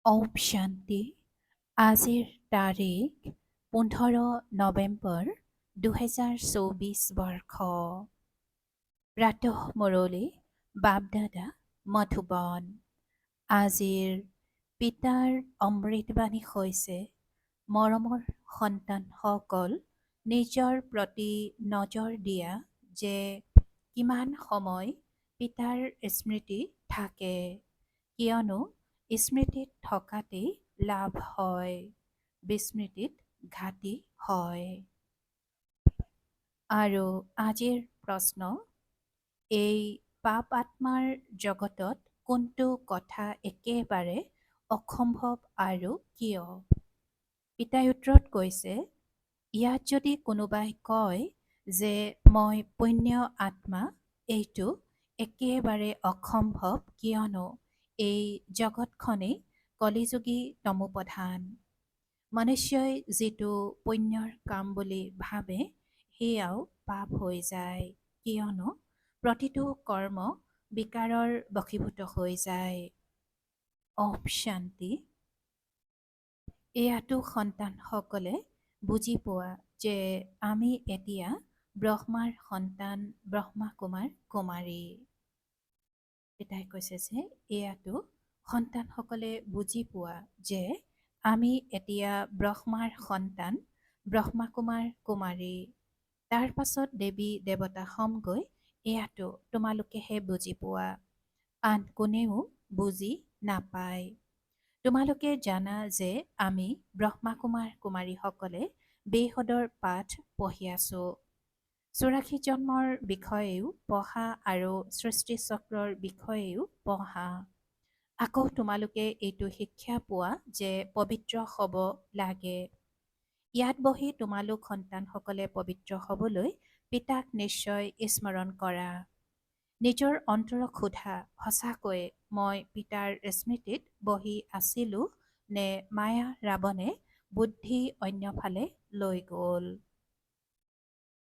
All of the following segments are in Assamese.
ওম শান্তি। আজিৰ তাৰিখ 15 নৱেম্বৰ 2024 বৰ্ষ। প্ৰাতঃ মুৰলী বাপদাদা মধুবন। আজিৰ পিতাৰ অমৃতবাণী হৈছে, মৰমৰ সন্তানসকল, নিজৰ প্ৰতি নজৰ দিয়া যে কিমান সময় পিতাৰ স্মৃতি থাকে, কিয়নো স্মৃতিত থকাতেই লাভ হয়, বিস্মৃতিত ঘাটি হয়। আৰু আজিৰ প্ৰশ্ন, এই পাপ আত্মাৰ জগতত কোনটো কথা একেবাৰে অসম্ভৱ আৰু কিয়? পিতাই উত্তৰত কৈছে, ইয়াত যদি কোনোবাই কয় যে মই পুণ্য আত্মা, এইটো একেবাৰে অসম্ভৱ, কিয়নো এই জগতখনেই কলিযুগী তমোপ্ৰধান। মনুষ্যই যিটো পুণ্যৰ কাম বুলি ভাবে সেয়াও পাপ হৈ যায়, কিয়নো প্ৰতিটো কৰ্ম বিকাৰৰ বশীভূত হৈ যায়। ওম শান্তি। এয়াতো সন্তানসকলে বুজি পোৱা যে আমি এতিয়া ব্ৰহ্মাৰ সন্তান, ব্ৰহ্মা কুমাৰ কুমাৰী। পিতাই কৈছে যে এয়াতো সন্তানসকলে বুজি পোৱা যে আমি এতিয়া ব্ৰহ্মাৰ সন্তান, ব্ৰহ্মা কুমাৰ কুমাৰী। তাৰ পাছত দেৱী দেৱতা সমগৈ এয়াতো তোমালোকেহে বুজি পোৱা, আন কোনেও বুজি নাপায়। তোমালোকে জানা যে আমি ব্ৰহ্মা কুমাৰ কুমাৰীসকলে বেহদৰ পাঠ পঢ়ি আছো। 84 জন্মৰ বিষয়েও পঢ়া আৰু সৃষ্টি চক্ৰৰ বিষয়েও পঢ়া। আকৌ তোমালোকে এইটো শিক্ষা পোৱা যে পবিত্ৰ হ'ব লাগে। ইয়াত বহি তোমালোক সন্তানসকলে পবিত্ৰ হ'বলৈ পিতাক নিশ্চয় স্মৰণ কৰা। নিজৰ অন্তৰক সোধা, সঁচাকৈয়ে মই পিতাৰ স্মৃতিত বহি আছিলো নে মায়া ৰাৱণে বুদ্ধি অন্যফালে লৈ গ'ল?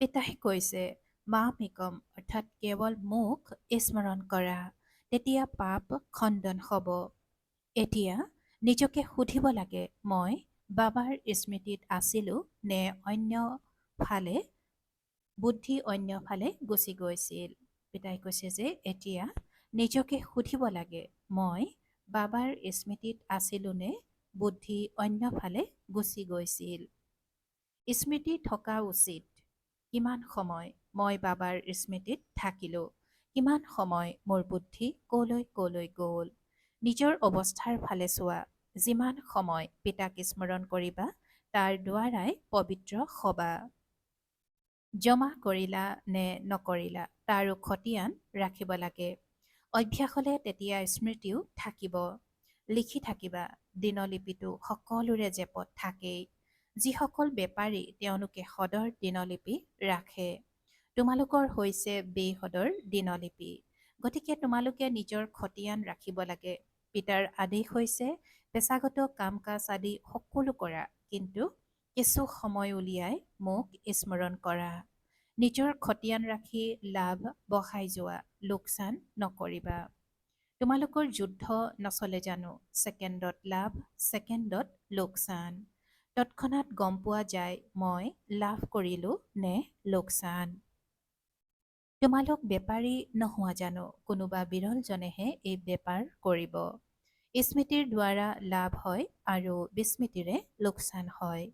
পিতাই কৈছে, মামেকম অৰ্থাৎ কেৱল মোক স্মৰণ কৰা, তেতিয়া পাপ খণ্ডন হ'ব। এতিয়া নিজকে সুধিব লাগে, মই বাবাৰ স্মৃতিত আছিলো নে অন্য ফালে, বুদ্ধি অন্য ফালে গুচি গৈছিল? পিতাই কৈছে যে এতিয়া নিজকে সুধিব লাগে, মই বাবাৰ স্মৃতিত আছিলো নে বুদ্ধি অন্য ফালে গুচি গৈছিল? স্মৃতি থকা উচিত। কিমান সময় মই বাবাৰ স্মৃতিত থাকিলো, কিমান সময় মোৰ বুদ্ধি কলৈ কলৈ গ'ল? নিজৰ অৱস্থাৰ ফালে চোৱা। যিমান সময় পিতাক স্মৰণ কৰিবা তাৰ দ্বাৰাই পবিত্ৰ হবা। জমা কৰিলা নে নকৰিলা তাৰো খতিয়ান ৰাখিব লাগে। অভ্যাস হলে তেতিয়া স্মৃতিও থাকিব। লিখি থাকিবা। দিনলিপিটো সকলোৰে জেপত থাকেই। যিসকল বেপাৰী তেওঁলোকে সদৰ দিনলিপি ৰাখে। তোমালোকৰ হৈছে বেহদৰ দিনলিপি। গতিকে তোমালোকে নিজৰ খতিয়ান ৰাখিব লাগে। পিতাৰ আদেশ হৈছে পেচাগত কাম কাজ আদি সকলো কৰা, কিন্তু কিছু সময় উলিয়াই মোক স্মৰণ কৰা। নিজৰ খতিয়ান ৰাখি লাভ বঢ়াই যোৱা, লোকচান নকৰিবা। তোমালোকৰ যুদ্ধ নচলে জানো? ছেকেণ্ডত লাভ, ছেকেণ্ডত লোকচান। তৎক্ষণাৎ গম পোৱা যায় মই লাভ কৰিলো নে লোকচান। তোমালোক বেপাৰী নোহোৱা জানো? কোনোবা বিৰলজনেহে এই বেপাৰ কৰিব। স্মৃতিৰ দ্বাৰা লাভ হয় আৰু বিস্মৃতিৰে লোকচান হয়।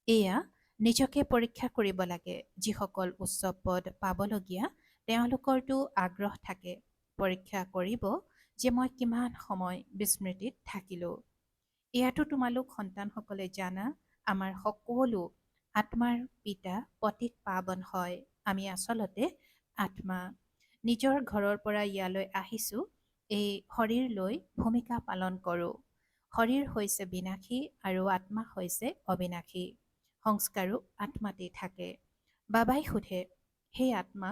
এয়া নিজকে পৰীক্ষা কৰিব লাগে। যিসকল উচ্চ পদ পাবলগীয়া তেওঁলোকৰতো আগ্ৰহ থাকে, পৰীক্ষা কৰিব যে মই কিমান সময় বিস্মৃতিত থাকিলো। এয়াতো তোমালোক সন্তানসকলে জানা, আমাৰ সকলো আত্মাৰ পিতা পতিত পাৱন হয়। আমি আচলতে আত্মা। নিজৰ ঘৰৰ পৰা ইয়ালৈ আহিছো, এই শৰীৰ লৈ ভূমিকা পালন কৰোঁ। শৰীৰ হৈছে বিনাশী আৰু আত্মা হৈছে অবিনাশী। সংস্কাৰো আত্মাতেই থাকে। বাবাই সোধে, সেই আত্মা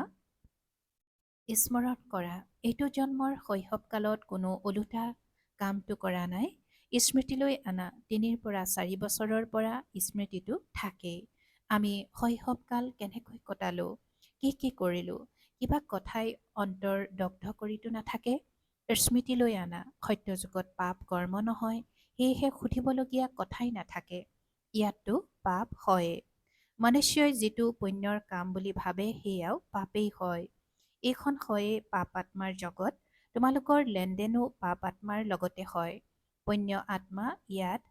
স্মৰণ কৰা, এইটো জন্মৰ শৈশৱকালত কোনো ওলোটা কামটো কৰা নাই। স্মৃতিলৈ আনা ৩ পৰা ৪ বছৰৰ পৰা স্মৃতিটো থাকেই। আমি শৈশৱকাল কেনেকৈ কটালো, কি কৰিলো, কিবা কথাই অন্তৰ দগ্ধ কৰিতো নাথাকে। স্মৃতিলৈ আনা, সত্যযুগত পাপ কৰ্ম নহয়, সেয়েহে সুধিবলগীয়া কথাই নাথাকে। ইয়াততো পাপ হয়ে। মনুষ্যই যিটো পুণ্যৰ কাম বুলি ভাবে সেয়াও পাপেই হয়। এইখন হয়ে পাপ আত্মাৰ জগত। তোমালোকৰ লেনদেনো পাপ আত্মাৰ লগতে হয়। পুণ্য আত্মা ইয়াত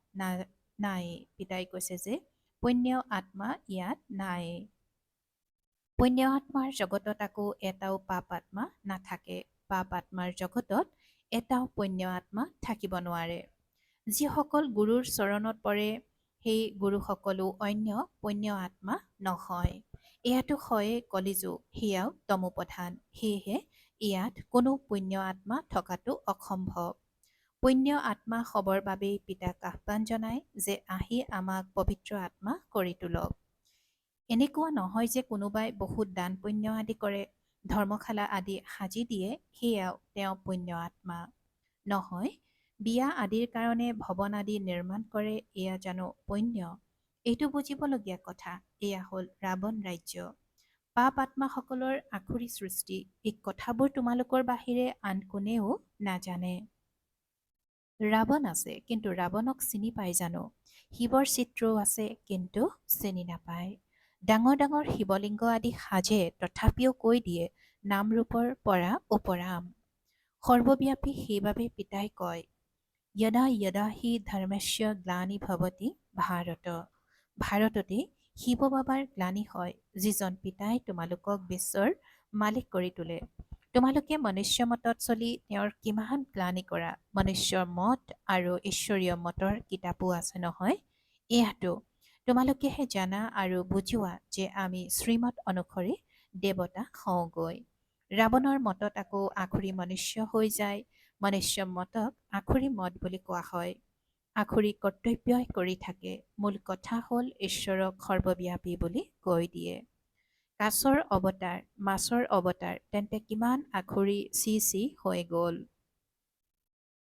নাই। পিতাই কৈছে যে পুণ্য আত্মা ইয়াত নাই। পুণ্য আত্মাৰ জগতত আকৌ এটাও পাপ আত্মা নাথাকে। পাপ আত্মাৰ জগতত এটাও পুণ্য আত্মা থাকিব নোৱাৰে। যিসকল গুৰুৰ চৰণত পৰে সেই গুৰুসকলো অন্য পুণ্য আত্মা নহয়। এয়াতো হয়ে কলিযুগ, সেয়াও তমোপ্ৰধান। সেয়েহে ইয়াত কোনো পুণ্য আত্মা থকাটো অসম্ভৱ। পুণ্য আত্মা হ'বৰ বাবেই পিতাক আহ্বান জনায় যে আহি আমাক পবিত্ৰ আত্মা কৰি তোলক। এনেকুৱা নহয় যে কোনোবাই বহুত দান পুণ্য আদি কৰে, ধৰ্মশালা আদি সাজি দিয়ে, সেয়াও তেওঁ পুণ্য আত্মা নহয়। বিয়া আদিৰ কাৰণে ভৱন আদি নিৰ্মাণ কৰে, এয়া জানো পুণ্য? এইটো বুজিবলগীয়া কথা। এয়া হ'ল ৰাৱণ ৰাজ্য। পাপ আত্মাসকলৰ আখুৰি সৃষ্টি। এই কথাবোৰ তোমালোকৰ বাহিৰে আন কোনেও নাজানে। ৰাৱণ আছে, কিন্তু ৰাৱণক চিনি পায় জানো? শিৱৰ চিত্ৰও আছে, কিন্তু চিনি নাপায়। ডাঙৰ ডাঙৰ শিৱলিংগ আদি সাজে, তথাপিও কৈ দিয়ে নামৰূপৰ পৰা উপৰাম। সৰ্বব্যাপী সেইবাবে পিতাই কয় য়দা য়দা হি ধৰ্মস্য গ্লানি ভৱতি ভাৰত। ভাৰততে শিৱ বাবাৰ গ্লানি হয়, যিজন পিতাই তোমালোকক বিশ্বৰ মালিক কৰি তোলে। তোমালোকে মনুষ্য মতত চলি তেওঁৰ কিমান গ্লানি কৰা। মনুষ্যৰ মত আৰু ঈশ্বৰীয় মতৰ কিতাপো আছে নহয়। এয়াতো তোমালোকেহে জানা আৰু বুজোৱা যে আমি শ্ৰীমত অনুসৰি দেৱতা হওঁগৈ। ৰাৱণৰ মতত আকৌ আখুৰি মনুষ্য হৈ যায়। মনুষ্য মতক আখুৰি মত বুলি কোৱা হয়। আখুৰি কৰ্তব্যই কৰি থাকে। মূল কথা হ'ল ঈশ্বৰক সৰ্বব্যাপী বুলি কৈ দিয়ে। কাছৰ অৱতাৰ, মাছৰ অৱতাৰ, তেন্তে কিমান আখুৰি চি চি হৈ গ'ল।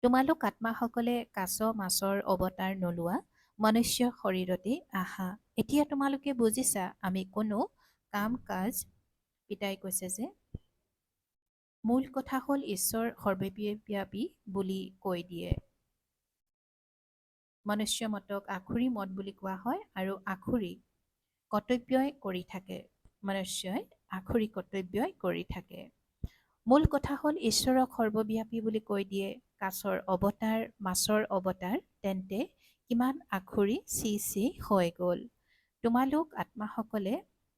তোমালোক আত্মাসকলে কাছ মাছৰ অৱতাৰ নোলোৱা, মনুষ্য শৰীৰতে আহা। এতিয়া তোমালোকে বুজিছা আমি কোনো কাম কাজ। পিতাই কৈছে যে মূল কথা হ'ল ঈশ্বৰ সৰ্বব্যাপী বুলি কৈ দিয়ে। মনুষ্য মতক আখুৰি মত বুলি কোৱা হয় আৰু আখুৰি কৰ্তব্যই কৰি থাকে। মনুষ্যই আখুৰি কৰ্তব্যই কৰি থাকে। মূল কথা হ'ল ঈশ্বৰক সৰ্বব্যাপী বুলি কৈ দিয়ে। কাছৰ অৱতাৰ, মাছৰ অৱতাৰ, তেন্তে কিমান আখুৰি চি চি হৈ গ'ল। তোমালোক আত্মাসকলে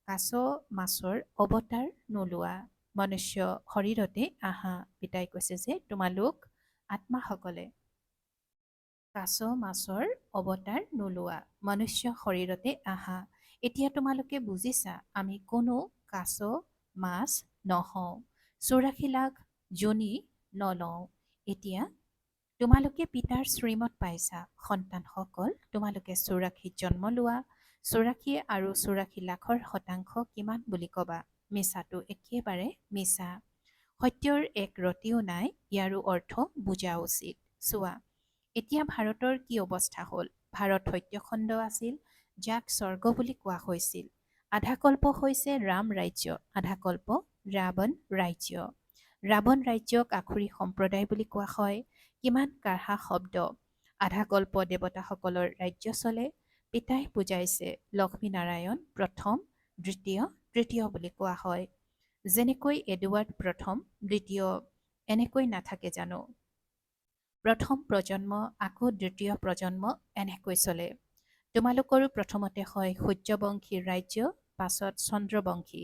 কাছ মাছৰ অৱতাৰ নোলোৱা, মনুষ্য শৰীৰতে আহা। পিতাই কৈছে যে তোমালোক আত্মাসকলে কাছ মাছৰ অৱতাৰ নোলোৱা, মনুষ্য শৰীৰতে আহা। এতিয়া তোমালোকে বুজিছা আমি কোনো কাছ মাছ নহওঁ, 84 লাখ যোনি নলওঁ। এতিয়া তোমালোকে পিতাৰ শ্ৰীমত পাইছা। সন্তানসকল তোমালোকে 84 জন্ম লোৱা। 84 আৰু 84 লাখৰ শতাংশ কিমান বুলি ক'বা? মিছাটো একেবাৰে মিছা। সত্যৰ এক ৰতিও নাই, ইয়াৰো অৰ্থ বুজা উচিত। চোৱা এতিয়া ভাৰতৰ কি অৱস্থা হ'ল। ভাৰত সত্যখণ্ড আছিল, যাক স্বৰ্গ বুলি কোৱা হৈছিল। আধাকল্প হৈছে ৰাম ৰাজ্য, আধাকল্প ৰাৱণ ৰাজ্য। ৰাৱণ ৰাজ্যক আখুৰি সম্প্ৰদায় বুলি কোৱা হয়। কিমান কাঢ়া শব্দ। আধাকল্প দেৱতাসকলৰ ৰাজ্য চলে। পিতাই বুজাইছে লক্ষ্মীনাৰায়ণ প্ৰথম, দ্বিতীয়, তৃতীয় বুলি কোৱা হয়। যেনেকৈ এডৱাৰ্ড প্ৰথম, দ্বিতীয়, এনেকৈ নাথাকে জানো? প্ৰথম প্ৰজন্ম, আকৌ দ্বিতীয় প্ৰজন্ম, এনেকৈ চলে। তোমালোকৰো প্ৰথমতে হয় সূৰ্যবংশী ৰাজ্য, পাছত চন্দ্ৰবংশী।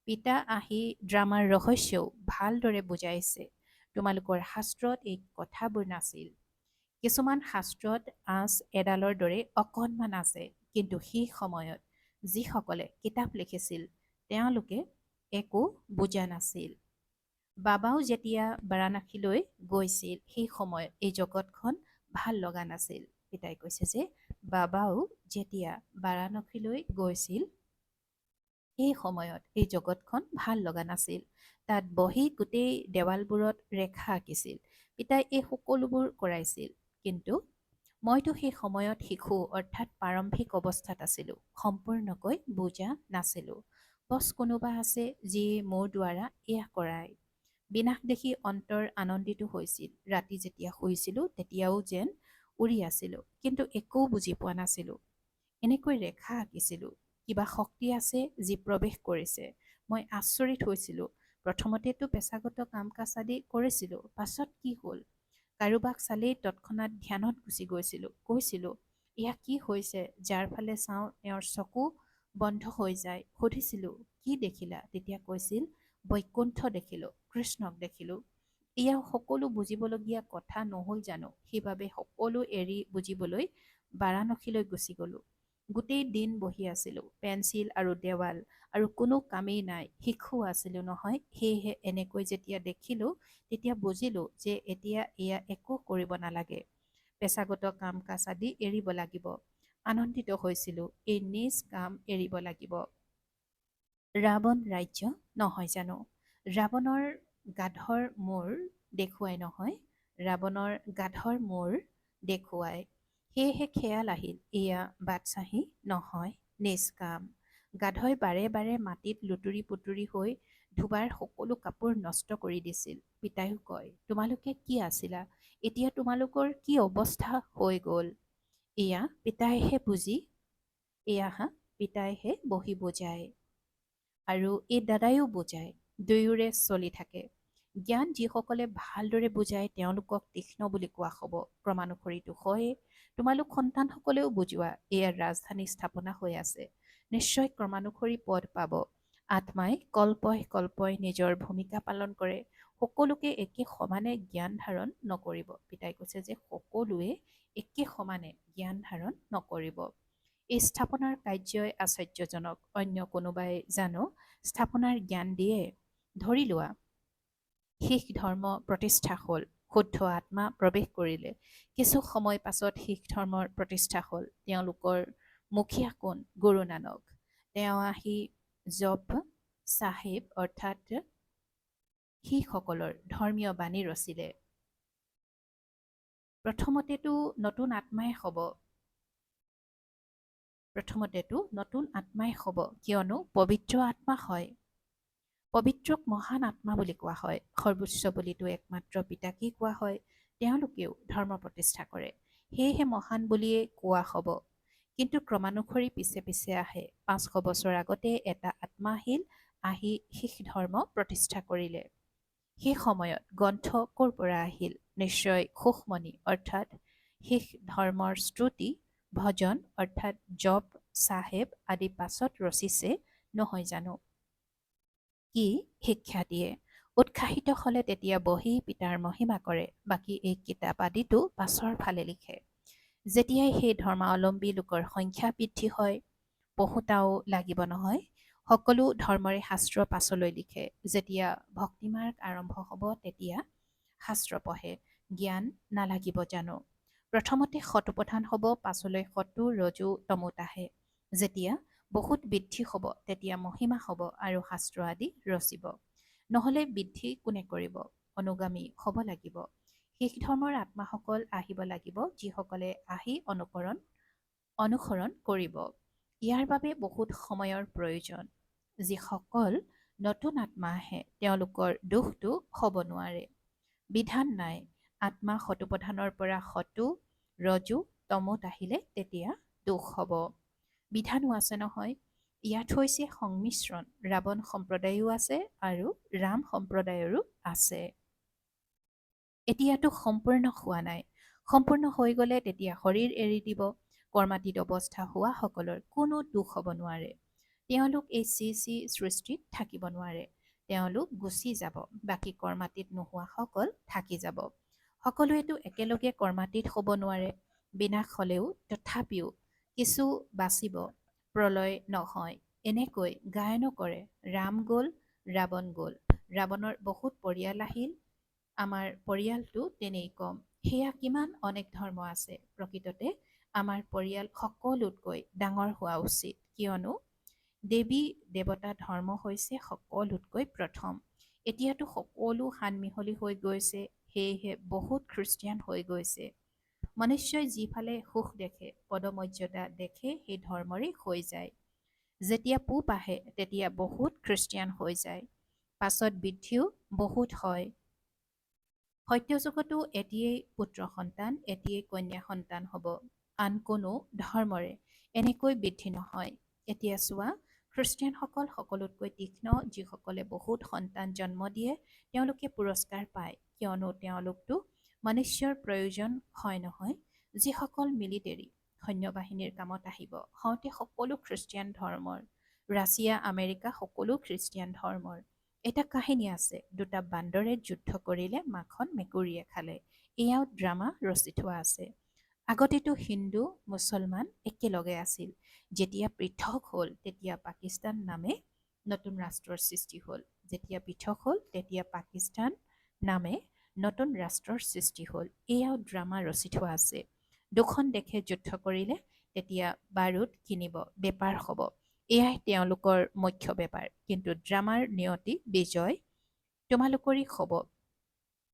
পিতা আহি ড্ৰামাৰ ৰহস্যও ভালদৰে বুজাইছে। তোমালোকৰ শাস্ত্ৰত এই কথাবোৰ নাছিল। কিছুমান শাস্ত্ৰত আঁচ এডালৰ দৰে অকণমান আছে, কিন্তু সেই সময়ত যিসকলে কিতাপ লিখিছিল তেওঁলোকে একো বুজা নাছিল। বাবাও যেতিয়া বাৰাণসীলৈ গৈছিল সেই সময়ত এই জগতখন ভাল লগা নাছিল। পিতাই কৈছে যে বাবাও যেতিয়া বাৰাণসীলৈ গৈছিল সেই সময়ত এই জগতখন ভাল লগা নাছিল। তাত বহি গোটেই দেৱালবোৰত ৰেখা আঁকিছিল। পিতাই এই সকলোবোৰ কৰাইছিল, কিন্তু মইতো সেই সময়ত শিশু অৰ্থাৎ প্ৰাৰম্ভিক অৱস্থাত আছিলোঁ, সম্পূৰ্ণকৈ বুজা নাছিলোঁ। বছ কোনোবা আছে যিয়ে মোৰ দ্বাৰা এয়া কৰায়। বিনাশ দেখি অন্তৰ আনন্দিত হৈছিল। ৰাতি যেতিয়া শুইছিলোঁ তেতিয়াও যেন উৰি আছিলোঁ, কিন্তু একো বুজি পোৱা নাছিলোঁ। এনেকৈ ৰেখা আঁকিছিলোঁ। কিবা শক্তি আছে যি প্ৰৱেশ কৰিছে। মই আচৰিত হৈছিলোঁ। প্ৰথমতেতো পেছাগত কাম কাজ আদি কৰিছিলোঁ, পাছত কি হ'ল? কাৰোবাক চালেই তৎক্ষণাত ধ্যানত গুচি গৈছিলোঁ। কৈছিলোঁ, এয়া কি হৈছে? যাৰ ফালে চাওঁ তেওঁৰ চকু বন্ধ হৈ যায়। সুধিছিলোঁ, কি দেখিলা? তেতিয়া কৈছিল, বৈকুণ্ঠ দেখিলোঁ, কৃষ্ণক দেখিলোঁ। এয়া সকলো বুজিবলগীয়া কথা নহ'ল জানো? সেইবাবে সকলো এৰি বুজিবলৈ বাৰাণসীলৈ গুচি গ'লোঁ। গোটেই দিন বহি আছিলোঁ। পেঞ্চিল আৰু দেৱাল আৰু কোনো কামেই নাই। শিশু আছিলোঁ নহয়, সেয়েহে এনেকৈ যেতিয়া দেখিলোঁ তেতিয়া বুজিলোঁ যে এতিয়া এয়া একো কৰিব নালাগে। পেছাগত কাম কাজ আদি এৰিব লাগিব। আনন্দিত হৈছিলোঁ, এই নিজ কাম এৰিব লাগিব। ৰাৱণ ৰাজ্য নহয় জানো? ৰাৱণৰ গাধৰ মূৰ দেখুৱাই নহয়, ৰাৱণৰ গাধৰ মূৰ দেখুৱাই। সেয়েহে খেয়াল আহিল, এয়া বাদচাহী নহয়, নিজ কাম। গাধই বাৰে বাৰে মাটিত লুতুৰি পুতুৰি হৈ ধোবাৰ সকলো কাপোৰ নষ্ট কৰি দিছিল। পিতাইও কয়, তোমালোকে কি আছিলা? এতিয়া তোমালোকৰ কি অৱস্থা হৈ গ'ল? এয়া পিতাইহে বহি বুজায়। আৰু এই দাদায়ো বুজায়। দুয়োৰে চলি থাকে। জ্ঞান যিসকলে ভালদৰে বুজায় তেওঁলোকক তীক্ষ্ণ বুলি কোৱা হ'ব। ক্ৰমানুসৰিতো হয়েই। তোমালোক সন্তানসকলেও বুজোৱা, এয়া ৰাজধানী স্থাপনা হৈ আছে। নিশ্চয় ক্ৰমানুসৰি পদ পাব। আত্মাই কল্পই কল্পই নিজৰ ভূমিকা পালন কৰে। সকলোকে একে সমানে জ্ঞান ধাৰণ নকৰিব। পিতাই কৈছে যে সকলোৱে একে সমানে জ্ঞান ধাৰণ নকৰিব। এই স্থাপনাৰ কাৰ্যই আশ্চৰ্যজনক। অন্য কোনোবাই জানো স্থাপনাৰ জ্ঞান দিয়ে? ধৰি লোৱা শিখ ধৰ্ম প্ৰতিষ্ঠা হ'ল, শুদ্ধ আত্মা প্ৰৱেশ কৰিলে। কিছু সময় পাছত শিখ ধৰ্মৰ প্ৰতিষ্ঠা হ'ল। তেওঁলোকৰ মুখীয়া কোন? গুৰু নানক। তেওঁ আহি জপ চাহেব অৰ্থাৎ শিখসকলৰ ধৰ্মীয় বাণী ৰচিলে। প্ৰথমতেতো নতুন আত্মাই হ'ব, কিয়নো পবিত্ৰ আত্মা হয়। পবিত্ৰক মহান আত্মা বুলি কোৱা হয়। সৰ্বোচ্চ বুলিতো একমাত্ৰ পিতাকেই কোৱা হয়। তেওঁলোকেও ধৰ্ম প্ৰতিষ্ঠা কৰে। সেয়েহে মহান বুলিয়েই কোৱা হ'ব। কিন্তু ক্ৰমানুসৰি পিছে পিছে আহে। 500 বছৰ আগতে এটা আত্মা আহিল, আহি শিখ ধৰ্ম প্ৰতিষ্ঠা কৰিলে। সেই সময়ত গ্ৰন্থ ক'ৰ পৰা আহিল? নিশ্চয় সুখমণি অৰ্থাৎ শিখ ধৰ্মৰ স্তুতি, ভজন অৰ্থাৎ জপ চাহেব আদি পাছত ৰচিছে নহয় জানো? কি শিক্ষা দিয়ে? উৎসাহিত হ'লে তেতিয়া বহি পিতাৰ মহিমা কৰে। বাকী এই কিতাপ আদিতো পাছৰ ফালে লিখে। যেতিয়াই সেই ধৰ্মাৱলম্বী লোকৰ সংখ্যা বৃদ্ধি হয়, পঢ়োতাও লাগিব নহয়। সকলো ধৰ্মৰে শাস্ত্ৰ পাছলৈ লিখে। যেতিয়া ভক্তিমাৰ্গ আৰম্ভ হ'ব তেতিয়া শাস্ত্ৰ পঢ়ে। জ্ঞান নালাগিব জানো? প্ৰথমতে সতোপ্ৰধান হ'ব, পাছলৈ সতু ৰজু তমোত আহে। যেতিয়া বহুত বৃদ্ধি হ'ব তেতিয়া মহিমা হ'ব আৰু শাস্ত্ৰ আদি ৰচিব। নহ'লে বৃদ্ধি কোনে কৰিব? অনুগামী হ'ব লাগিব। শিখ ধৰ্মৰ আত্মাসকল আহিব লাগিব, যিসকলে আহি অনুসৰণ কৰিব। ইয়াৰ বাবে বহুত সময়ৰ প্ৰয়োজন। যিসকল নতুন আত্মা আহে তেওঁলোকৰ দোষটো হ'ব নোৱাৰে। বিধান নাই। আত্মা সতোপ্ৰধানৰ পৰা সতু ৰজু তমোত আহিলে তেতিয়া দোষ হ'ব। বিধানো আছে নহয়। ইয়াত হৈছে সংমিশ্ৰণ। ৰাৱণ সম্প্ৰদায়ো আছে আৰু ৰাম সম্প্ৰদায়ৰো আছে। এতিয়াতো সম্পূৰ্ণ হোৱা নাই। সম্পূৰ্ণ হৈ গ'লে তেতিয়া শৰীৰ এৰি দিব। কৰ্মাতীত অৱস্থা হোৱাসকলৰ কোনো দোষ হ'ব নোৱাৰে। তেওঁলোক এই সৃষ্টিত থাকিব নোৱাৰে। তেওঁলোক গুচি যাব। বাকী কৰ্মাতীত নোহোৱাসকল থাকি যাব। সকলোৱেতো একেলগে কৰ্মাতীত হ'ব নোৱাৰে। বিনাশ হ'লেও তথাপিও কিছু বাচিব, প্ৰলয় নহয়। এনেকৈ গায়নো কৰে। ৰাম গ'ল, ৰাৱণ গ'ল। ৰাৱণৰ বহুত পৰিয়াল আহিল। আমাৰ পৰিয়ালটো তেনেই কম। সেয়া কিমান অনেক ধৰ্ম আছে। প্ৰকৃততে আমাৰ পৰিয়াল সকলোতকৈ ডাঙৰ হোৱা উচিত, কিয়নো দেৱী দেৱতা ধৰ্ম হৈছে সকলোতকৈ প্ৰথম। এতিয়াতো সকলো সানমিহলি হৈ গৈছে, সেয়েহে বহুত খ্ৰীষ্টিয়ান হৈ গৈছে। মনুষ্যই যিফালে সুখ দেখে, পদমৰ্যাদা দেখে সেই ধৰ্মৰেই হৈ যায়। যেতিয়া পূব আহে তেতিয়া বহুত খ্ৰীষ্টিয়ান হৈ যায়। পাছত বৃদ্ধিও বহুত হয়। সত্যযুগতো এটিয়েই পুত্ৰ সন্তান, এটিয়েই কন্যা সন্তান হ'ব। আন কোনো ধৰ্মৰে এনেকৈ বৃদ্ধি নহয়। এতিয়া চোৱা, খ্ৰীষ্টিয়ানসকল সকলোতকৈ তীক্ষ্ণ, যিসকলে বহুত সন্তান জন্ম দিয়ে, তেওঁলোকে পুৰস্কাৰ পায়, কিয়নো তেওঁলোকতো মনুষ্যৰ প্ৰয়োজন হয় নহয়। যিসকল মিলিটেৰী সৈন্যবাহিনীৰ কামত আহিব, সিহঁতে সকলো খ্ৰীষ্টিয়ান ধৰ্মৰ। ৰাছিয়া, আমেৰিকা সকলো খ্ৰীষ্টিয়ান ধৰ্মৰ। এটা কাহিনী আছে, দুটা বান্দৰে যুদ্ধ কৰিলে, মাখন মেকুৰীয়ে খালে। এয়াও ড্ৰামা ৰচি থোৱা আছে। আগতেতো হিন্দু মুছলমান একেলগে আছিল। যেতিয়া পৃথক হ'ল, তেতিয়া পাকিস্তান নামে নতুন ৰাষ্ট্ৰৰ সৃষ্টি হ'ল। যেতিয়া পৃথক হ'ল, তেতিয়া পাকিস্তান নামে নতুন ৰাষ্ট্ৰৰ সৃষ্টি হ'ল। এয়াও ড্ৰামা ৰচি থোৱা আছে। দুখন দেশে যুদ্ধ কৰিলে, তেতিয়া বাৰুদ কিনিব, বেপাৰ হ'ব। এয়াই তেওঁলোকৰ মুখ্য বেপাৰ। কিন্তু ড্ৰামাৰ নিয়তি বিজয় তোমালোকৰেই হ'ব।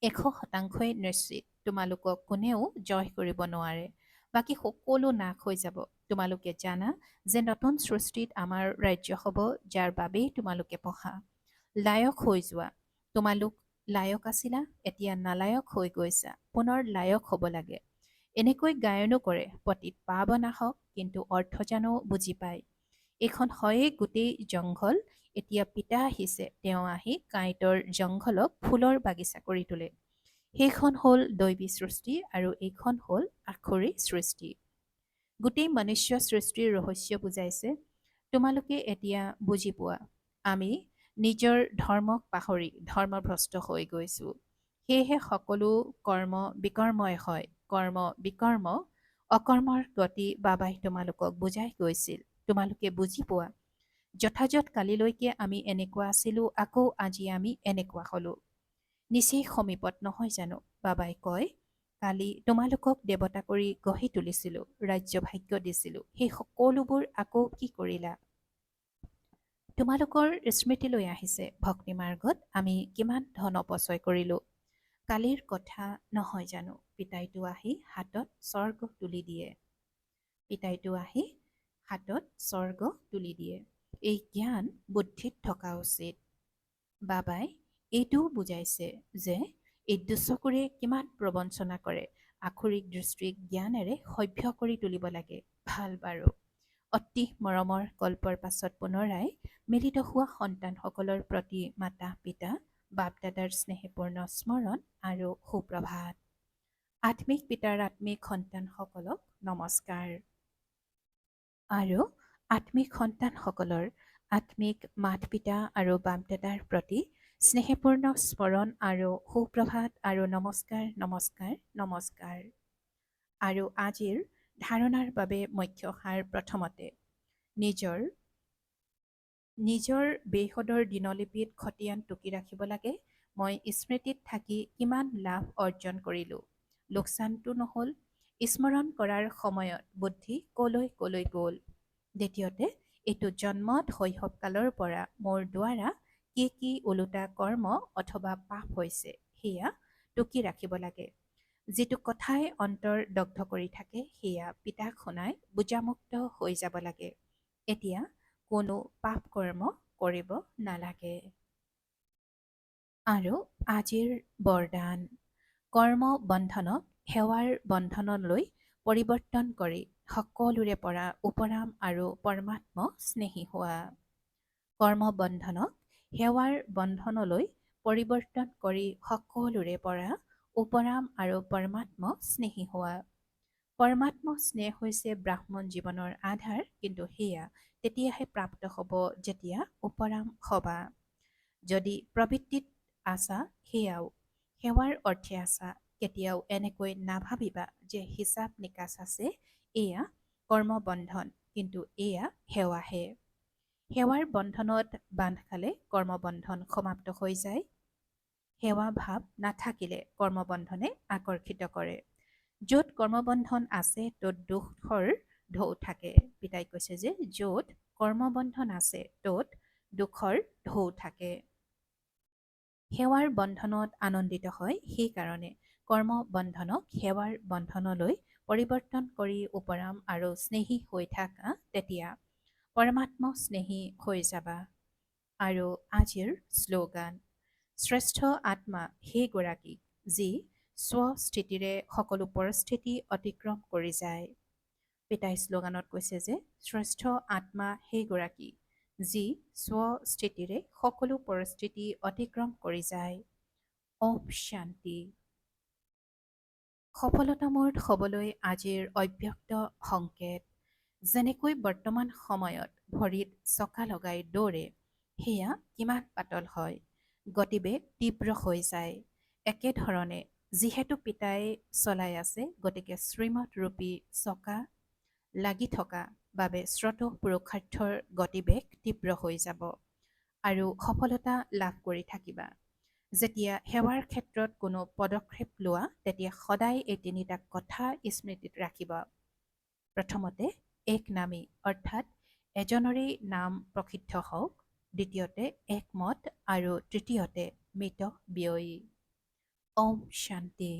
100% নিশ্চিত। তোমালোকক কোনেও জয় কৰিব নোৱাৰে। বাকী সকলো নাশ হৈ যাব। তোমালোকে জানা যে নতুন সৃষ্টিত আমাৰ ৰাজ্য হ'ব, যাৰ বাবেই তোমালোকে পঢ়া। লায়ক হৈ যোৱা। তোমালোক লায়ক আছিলা, এতিয়া নালায়ক হৈ গৈছা। পুনৰ লায়ক হ'ব লাগে। এনেকৈ গায়নো কৰে, পতিত পাৱন আহক, কিন্তু অৰ্থ জানো বুজি পায়। এইখন হয়েই গোটেই জংঘল। এতিয়া পিতা আহিছে, তেওঁ আহি কাঁইটৰ জংঘলক ফুলৰ বাগিচা কৰি তোলে। সেইখন হ'ল দৈবী সৃষ্টি আৰু এইখন হ'ল আখৰি সৃষ্টি। গোটেই মনুষ্য সৃষ্টিৰ ৰহস্য বুজাইছে। তোমালোকে এতিয়া বুজি পোৱা। আমি নিজৰ ধৰ্মক পাহৰি ধৰ্মভ্ৰষ্ট হৈ গৈছোঁ। সেয়েহে সকলো কৰ্ম বিকৰ্মই হয়। কৰ্ম বিকৰ্ম, অকৰ্মৰ গতি বাবাই তোমালোকক বুজাই গৈছিল। তোমালোকে বুজি পোৱা। যথাযথ কালিলৈকে আমি এনেকুৱা আছিলোঁ, আকৌ আজি আমি এনেকুৱা হ'লোঁ। নিচেই সমীপত নহয় জানো? বাবাই কয়, কালি তোমালোকক দেৱতা কৰি গঢ়ি তুলিছিলোঁ, ৰাজ্য ভাগ্য দিছিলোঁ। সেই সকলোবোৰ আকৌ কি কৰিলা? তোমালোকৰ স্মৃতিলৈ আহিছে ভক্তিমাৰ্গত আমি কিমান ধন অপচয় কৰিলোঁ। কালিৰ কথা নহয় জানো? পিতাইটো আহি হাতত স্বৰ্গ তুলি দিয়ে। পিতাইটো আহি হাতত স্বৰ্গ তুলি দিয়ে। এই জ্ঞান বুদ্ধিত থকা উচিত। বাবাই এইটোও বুজাইছে যে এই দুচকুৰে কিমান প্ৰবঞ্চনা কৰে। আখৰিক দৃষ্টিক জ্ঞানেৰে সভ্য কৰি তুলিব লাগে। ভাল বাৰু। অতি মৰমৰ কল্পৰ পাছত পুনৰাই মিলিত হোৱা সন্তানসকলৰ প্ৰতি মাতা পিতা, বাপ দাদাৰ স্নেহপূৰ্ণ স্মৰণ আৰু সুপ্ৰভাত। আত্মিক পিতাৰ আত্মিক সন্তানসকলক নমস্কাৰ। আৰু আত্মিক সন্তানসকলৰ আত্মিক মাত পিতা আৰু বাপ দাদাৰ প্ৰতি স্নেহপূৰ্ণ স্মৰণ আৰু সুপ্ৰভাত আৰু নমস্কাৰ নমস্কাৰ নমস্কাৰ। আৰু আজিৰ ধাৰণাৰ বাবে মুখ্য সাৰ প্ৰথমতে, নিজৰ বেহদৰ দিনলিপিত খতিয়ান টুকি ৰাখিব লাগে। মই স্মৃতিত থাকি কিমান লাভ অৰ্জন কৰিলোঁ, লোকচানটো নহ'ল। স্মৰণ কৰাৰ সময়ত বুদ্ধি কলৈ কলৈ গ'ল। দ্বিতীয়তে, এইটো জন্মত শৈশৱকালৰ পৰা মোৰ দ্বাৰা কি কি ওলোটা কৰ্ম অথবা পাপ হৈছে, সেয়া টুকি ৰাখিব লাগে। যিটো কথাই অন্তৰ দগ্ধ কৰি থাকে, সেয়া পিতাক শুনাই বুজামুক্ত হৈ যাব লাগে। এতিয়া কোনো পাপ কৰ্ম কৰিব নালাগে। আৰু আজিৰ বৰদান, কৰ্ম বন্ধনক সেৱাৰ বন্ধনলৈ পৰিৱৰ্তন কৰি সকলোৰে পৰা উপৰাম আৰু পৰমাত্ম স্নেহী হোৱা। কৰ্ম বন্ধনক সেৱাৰ বন্ধনলৈ পৰিৱৰ্তন কৰি সকলোৰে পৰা উপৰাম আৰু পৰমাত্ম স্নেহী হোৱা। পৰমাত্ম স্নেহ হৈছে ব্ৰাহ্মণ জীৱনৰ আধাৰ, কিন্তু সেয়া তেতিয়াহে প্ৰাপ্ত হ'ব যেতিয়া উপৰাম হবা। যদি প্ৰবৃত্তিত আছা, সেয়াও সেৱাৰ অৰ্থে আছা। কেতিয়াও এনেকৈ নাভাবিবা যে হিচাপ নিকাচ আছে, এয়া কৰ্মবন্ধন, কিন্তু এয়া সেৱাহে। সেৱাৰ বন্ধনত বান্ধ খালে কৰ্মবন্ধন সমাপ্ত হৈ যায়। সেৱা ভাৱ নাথাকিলে কৰ্মবন্ধনে আকৰ্ষিত কৰে। য'ত কৰ্মবন্ধন আছে, ত'ত দুখৰ ঢৌ থাকে। পিতাই কৈছে যে য'ত কৰ্মবন্ধন আছে, ত'ত দুখৰ ঢৌ থাকে। সেৱাৰ বন্ধনত আনন্দিত হয়, সেইকাৰণে কৰ্ম বন্ধনক সেৱাৰ বন্ধনলৈ পৰিৱৰ্তন কৰি উপৰাম আৰু স্নেহী হৈ থাকা, তেতিয়া পৰমাত্ম স্নেহী হৈ যাবা। আৰু আজিৰ শ্লোগান, শ্ৰেষ্ঠ আত্মা সেইগৰাকী যি স্বস্থিতিৰে সকলো পৰিস্থিতি অতিক্ৰম কৰি যায়। পিতাই শ্লোগানত কৈছে যে শ্ৰেষ্ঠ আত্মা সেইগৰাকী যি স্বস্থিতিৰে সকলো পৰিস্থিতি অতিক্ৰম কৰি যায়। ওম শান্তি। সফলতামূৰ্ত হ'বলৈ আজিৰ অব্যক্ত সংকেত। যেনেকৈ বৰ্তমান সময়ত ভৰিত চকা লগাই দৌৰে, সেয়া কিমান পাতল হয়, গতিবেগ তীব্ৰ হৈ যায়। একেধৰণে যিহেতু পিতাই চলাই আছে, গতিকে শ্ৰীমতৰূপী চকা লাগি থকা বাবে স্ৰোতঃপুৰুষাৰ্থৰ গতিবেগ তীব্ৰ হৈ যাব আৰু সফলতা লাভ কৰি থাকিবা। যেতিয়া সেৱাৰ ক্ষেত্ৰত কোনো পদক্ষেপ লোৱা, তেতিয়া সদায় এই তিনিটা কথা স্মৃতিত ৰাখিবা। প্ৰথমতে এক নামী, অৰ্থাৎ এজনৰেই নাম প্ৰসিদ্ধ হওক। দ্বিতীয়তে একমত আৰু তৃতীয়তে মিতব্যয়ী। ওম শান্তি।